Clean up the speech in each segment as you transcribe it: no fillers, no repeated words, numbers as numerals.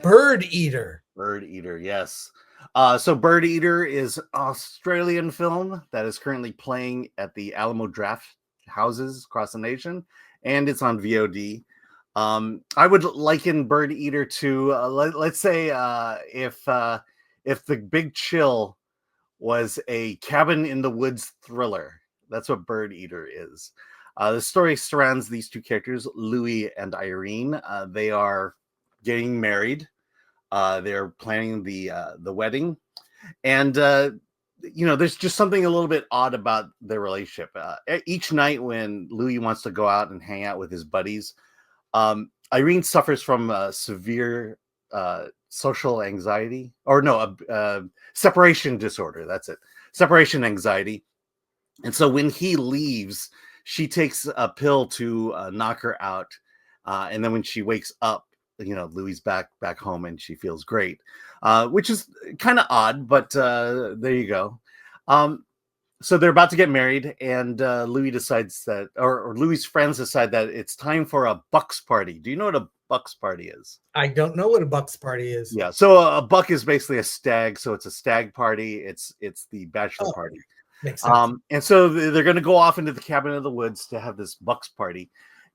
Birdeater. Birdeater, yes. So Birdeater is an Australian film that is currently playing at the Alamo Drafthouses across the nation, and it's on VOD. I would liken Birdeater to let's say if The Big Chill was a cabin in the woods thriller. That's what Birdeater is. The story surrounds these two characters, Louis and Irene. They are getting married. They're planning the wedding, and there's just something a little bit odd about their relationship. Each night when Louis wants to go out and hang out with his buddies, Irene suffers from severe social anxiety, or no, separation disorder. That's it, separation anxiety. And so when he leaves, she takes a pill to knock her out, and then when she wakes up, Louis back home and she feels great, which is kind of odd, but there you go. So they're about to get married, and Louis decides that, or Louis' friends decide that it's time for a bucks party. Do you know what a bucks party is? I don't know what a bucks party is. Yeah, so a buck is basically a stag, so it's a stag party. It's the bachelor party. Makes sense. And so they're going to go off into the cabin in the woods to have this bucks party.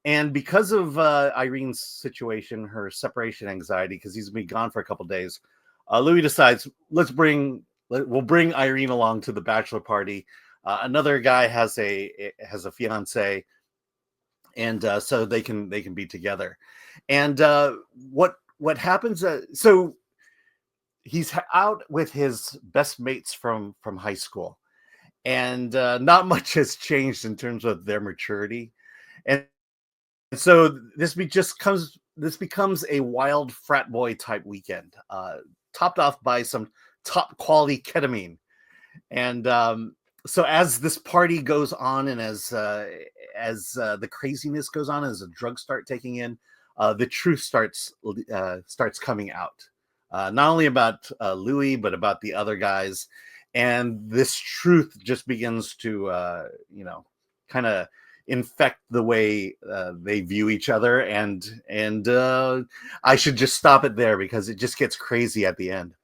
And because of Irene's situation, her separation anxiety, because he's been gone for a couple of days, Louis decides, we'll bring Irene along to the bachelor party. Another guy has a fiance, and so they can be together. And what happens? So he's out with his best mates from high school, and not much has changed in terms of their maturity. And so this becomes a wild frat boy type weekend, topped off by some top quality ketamine. And so as this party goes on, and as the craziness goes on, as the drugs start taking in, the truth starts coming out, not only about Louis, but about the other guys. And this truth just begins to kind of infect the way they view each other, and I should just stop it there because it just gets crazy at the end.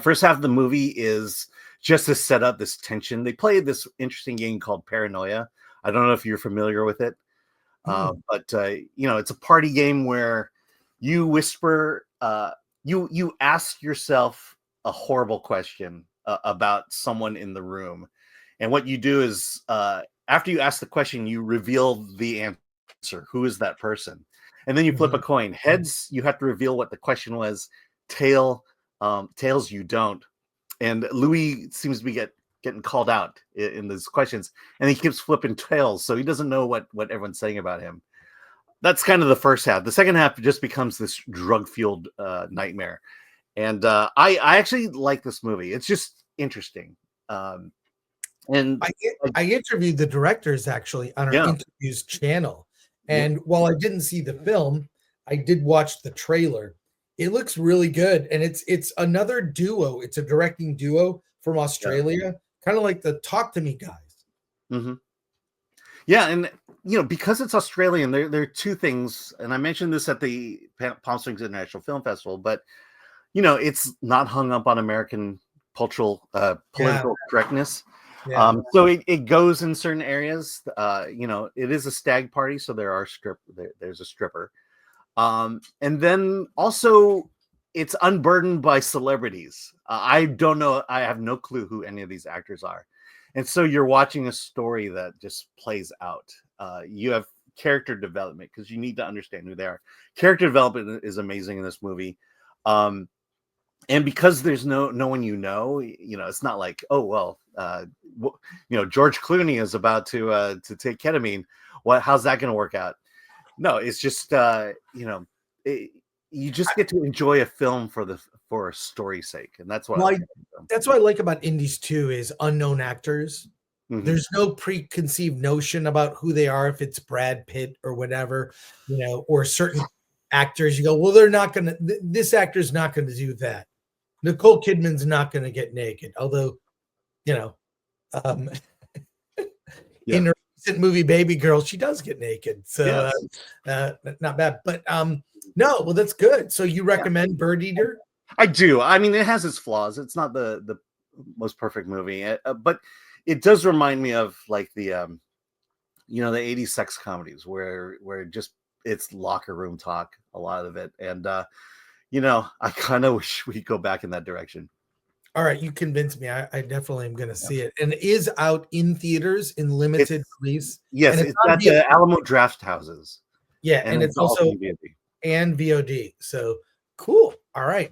First half of the movie is just to set up this tension. They play this interesting game called Paranoia. I don't know if you're familiar with it, but it's a party game where you whisper, you ask yourself a horrible question about someone in the room, and what you do is after you ask the question, you reveal the answer. Who is that person? And then you flip a coin. Heads, you have to reveal what the question was. Tails, you don't. And Louis seems to be getting called out in these questions, and he keeps flipping tails, so he doesn't know what everyone's saying about him. That's kind of the first half. The second half just becomes this drug-fueled nightmare. And I actually like this movie. It's just interesting. And I interviewed the directors actually on our interviews channel. And while I didn't see the film, I did watch the trailer. It looks really good. And it's another duo. It's a directing duo from Australia, kind of like the Talk to Me guys. Mm-hmm. Yeah. And, because it's Australian, there are two things. And I mentioned this at the Palm Springs International Film Festival, but, it's not hung up on American political correctness. Yeah. So it goes in certain areas. It is a stag party, so there's a stripper. And then also it's unburdened by celebrities. I don't know. I have no clue who any of these actors are. And so you're watching a story that just plays out. You have character development because you need to understand who they are. Character development is amazing in this movie. And because there's no one, it's not like, oh, well, George Clooney is about to take ketamine. How's that going to work out? No, it's just, you just get to enjoy a film for a story's sake. And that's what that's what I like about indies too, is unknown actors. Mm-hmm. There's no preconceived notion about who they are. If it's Brad Pitt or whatever, or certain actors, you go, well, this actor's not going to do that. Nicole Kidman's not going to get naked, although, in her recent movie Baby Girl, she does get naked, so not bad. But No, well, that's good. So you recommend Birdeater? I do. I mean, it has its flaws. It's not the most perfect movie, but it does remind me of like the the 80s sex comedies where just it's locker room talk, a lot of it. And I kind of wish we go back in that direction. All right, you convinced me. I definitely am going to see it. And it is out in theaters in limited release. Yes, and it's at the Alamo Drafthouses. Yeah, and it's also VOD. and VOD. So cool. All right.